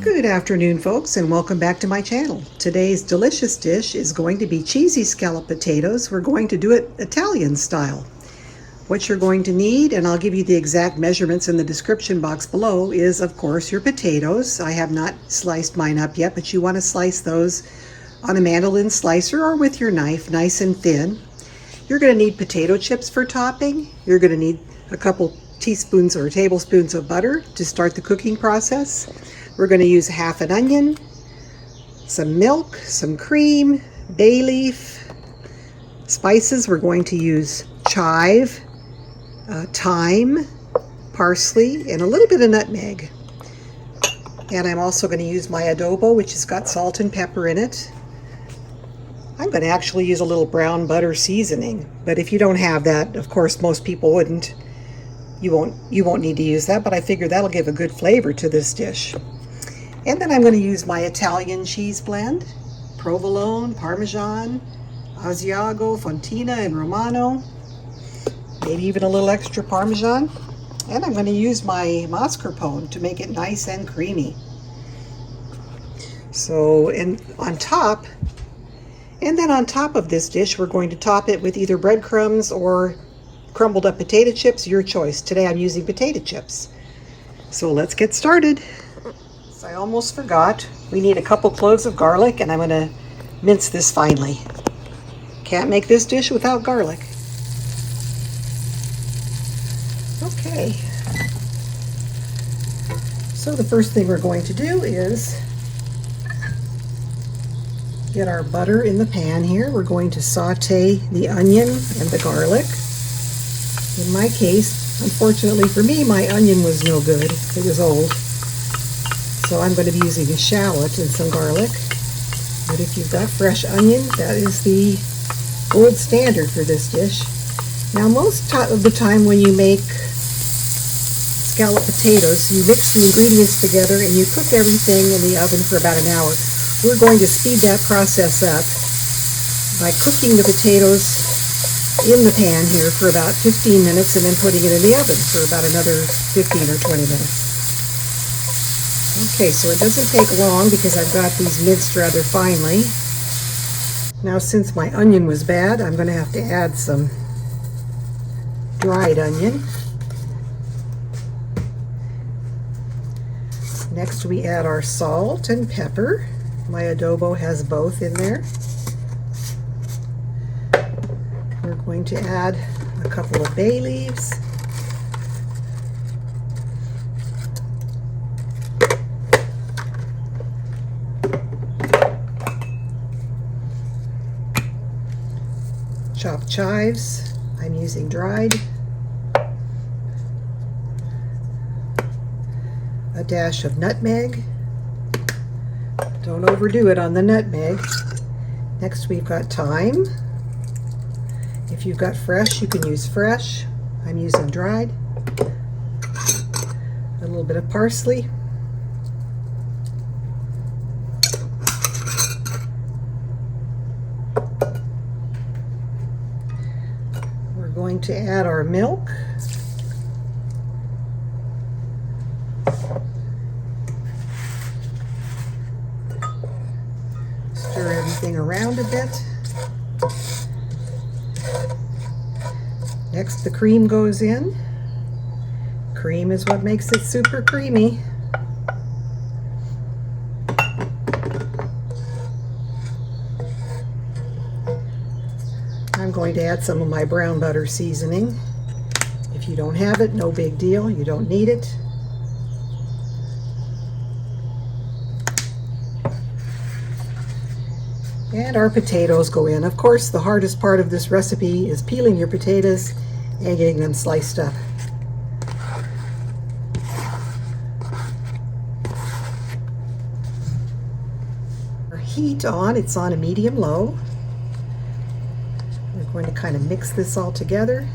Good afternoon, folks, and welcome back to my channel. Today's delicious dish is going to be cheesy scalloped potatoes. We're going to do it Italian style. What you're going to need, and I'll give you the exact measurements in the description box below, is of course your potatoes. I have not sliced mine up yet, but you want to slice those on a mandolin slicer or with your knife, nice and thin. You're going to need potato chips for topping. You're going to need a couple teaspoons or tablespoons of butter to start the cooking process. We're going to use half an onion, some milk, some cream, bay leaf. Spices, we're going to use chive, thyme, parsley, and a little bit of nutmeg. And I'm also going to use my adobo, which has got salt and pepper in it. I'm going to actually use a little brown butter seasoning, but if you don't have that, of course most people wouldn't. You won't need to use that, but I figure that'll give a good flavor to this dish. And then I'm going to use my Italian cheese blend, provolone, parmesan, Asiago, Fontina, and Romano. Maybe even a little extra parmesan. And I'm going to use my mascarpone to make it nice and creamy. So, and on top of this dish, we're going to top it with either breadcrumbs or crumbled up potato chips, your choice. Today I'm using potato chips. So let's get started. I almost forgot. We need a couple cloves of garlic, and I'm going to mince this finely. Can't make this dish without garlic. Okay. So the first thing we're going to do is get our butter in the pan here. We're going to saute the onion and the garlic. In my case, unfortunately for me, my onion was no good. It was old. So I'm going to be using a shallot and some garlic. But if you've got fresh onion, that is the gold standard for this dish. Now most of the time when you make scalloped potatoes, you mix the ingredients together and you cook everything in the oven for about an hour. We're going to speed that process up by cooking the potatoes in the pan here for about 15 minutes and then putting it in the oven for about another 15 or 20 minutes. Okay, so it doesn't take long because I've got these minced rather finely. Now since my onion was bad, I'm going to have to add some dried onion. Next we add our salt and pepper. My adobo has both in there. We're going to add a couple of bay leaves. Chopped chives. I'm using dried. A dash of nutmeg. Don't overdo it on the nutmeg. Next we've got thyme. If you've got fresh, you can use fresh. I'm using dried. A little bit of parsley. We're going to add our milk. Stir everything around a bit. Next, the cream goes in. Cream is what makes it super creamy. I'm going to add some of my brown butter seasoning. If you don't have it, no big deal. You don't need it. And our potatoes go in. Of course, the hardest part of this recipe is peeling your potatoes and getting them sliced up. Our heat on, it's on a medium-low. We're going to kind of mix this all together.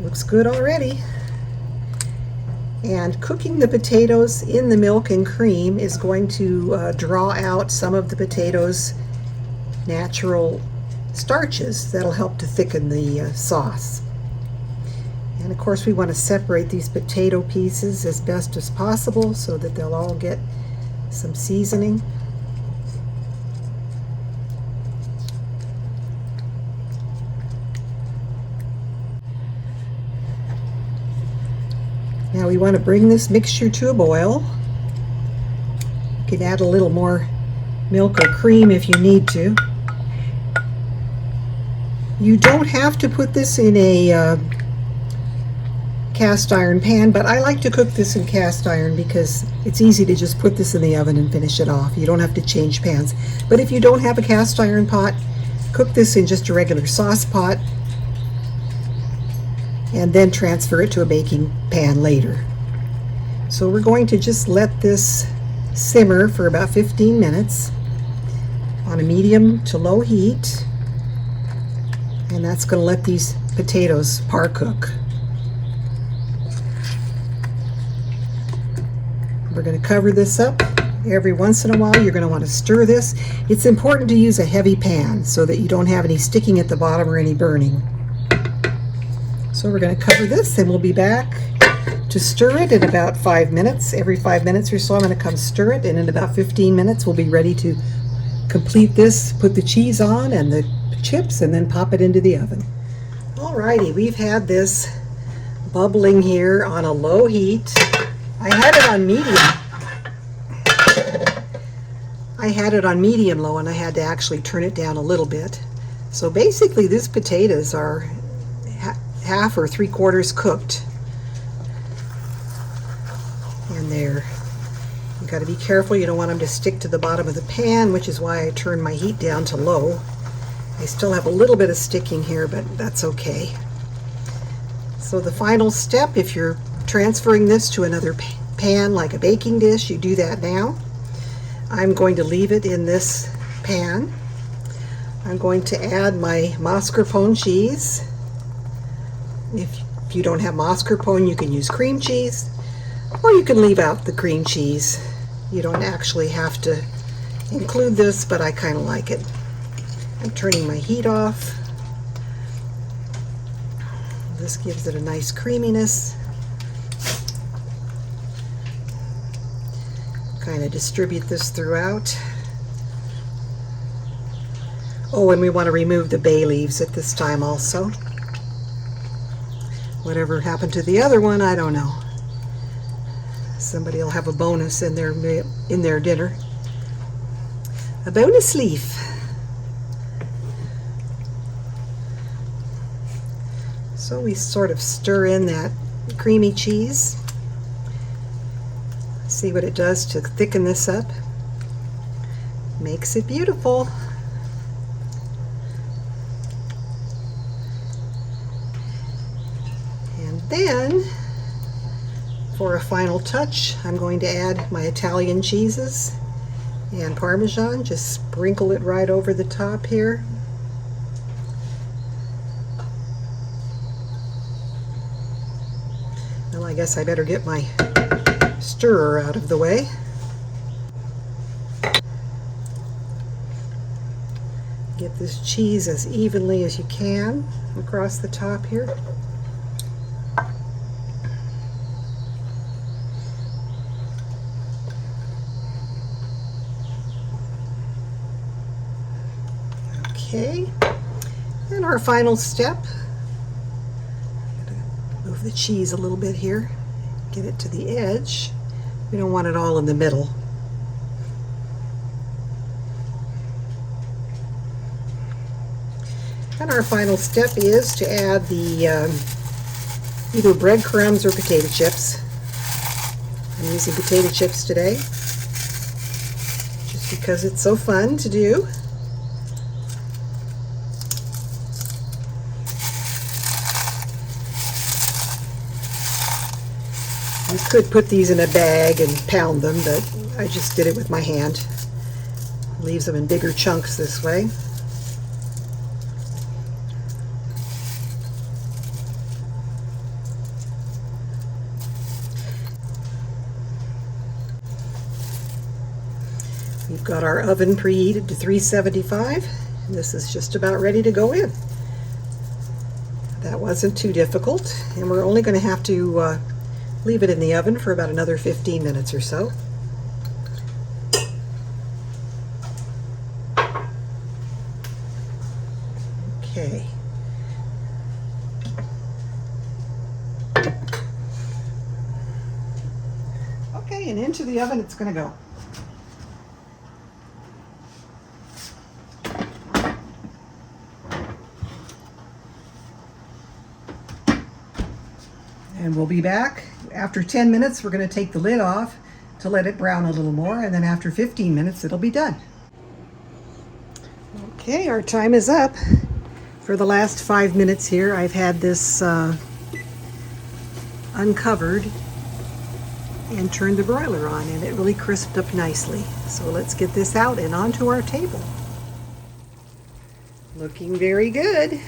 Looks good already. And cooking the potatoes in the milk and cream is going to draw out some of the potatoes natural starches that'll help to thicken the sauce. And of course we want to separate these potato pieces as best as possible so that they'll all get some seasoning. Now we want to bring this mixture to a boil. You can add a little more milk or cream if you need to. You don't have to put this in a cast iron pan, but I like to cook this in cast iron because it's easy to just put this in the oven and finish it off. You don't have to change pans. But if you don't have a cast iron pot, cook this in just a regular sauce pot and then transfer it to a baking pan later. So we're going to just let this simmer for about 15 minutes on a medium to low heat, and that's going to let these potatoes par cook. We're going to cover this up. Every once in a while you're going to want to stir this. It's important to use a heavy pan so that you don't have any sticking at the bottom or any burning. So we're going to cover this and we'll be back to stir it in about 5 minutes. Every 5 minutes or so I'm going to come stir it, and in about 15 minutes we'll be ready to complete this, put the cheese on and the chips, and then pop it into the oven. Alrighty, we've had this bubbling here on a low heat. I had it on medium. I had it on medium low, and I had to actually turn it down a little bit. So basically these potatoes are half or 3/4 cooked. And you got to be careful. You don't want them to stick to the bottom of the pan, which is why I turned my heat down to low. I still have a little bit of sticking here, but that's okay. So the final step, if you're transferring this to another pan like a baking dish, you do that now. I'm going to leave it in this pan. I'm going to add my mascarpone cheese. If you don't have mascarpone, you can use cream cheese, or you can leave out the cream cheese. You don't actually have to include this, but I kind of like it. I'm turning my heat off. This gives it a nice creaminess. Kind of distribute this throughout. Oh, and we want to remove the bay leaves at this time also. Whatever happened to the other one, I don't know. Somebody will have a bonus in their dinner. A bonus leaf. So we sort of stir in that creamy cheese. See what it does to thicken this up. Makes it beautiful. And then, for a final touch, I'm going to add my Italian cheeses and Parmesan. Just sprinkle it right over the top here. Well, I guess I better get my stirrer out of the way. Get this cheese as evenly as you can across the top here. Okay, and our final step, I'm going to move the cheese a little bit here, get it to the edge. We don't want it all in the middle. And our final step is to add the either breadcrumbs or potato chips. I'm using potato chips today, just because it's so fun to do. You could put these in a bag and pound them, but I just did it with my hand. Leaves them in bigger chunks this way. We've got our oven preheated to 375. This is just about ready to go in. That wasn't too difficult, and we're only going to have to leave it in the oven for about another 15 minutes or so. Okay. Okay, and into the oven it's going to go. And we'll be back. After 10 minutes, we're going to take the lid off to let it brown a little more, and then after 15 minutes, it'll be done. Okay, our time is up. For the last 5 minutes here, I've had this uncovered and turned the broiler on, and it really crisped up nicely. So let's get this out and onto our table. Looking very good.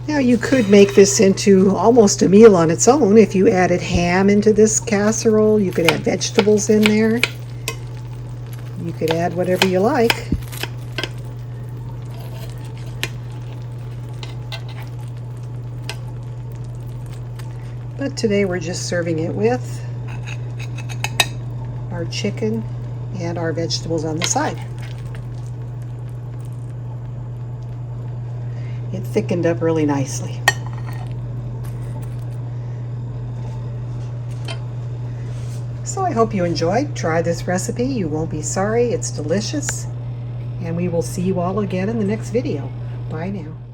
Now you could make this into almost a meal on its own if you added ham into this casserole. You could add vegetables in there. You could add whatever you like. But today we're just serving it with our chicken and our vegetables on the side. It thickened up really nicely. So I hope you enjoyed. Try this recipe. You won't be sorry. It's delicious. And we will see you all again in the next video. Bye now.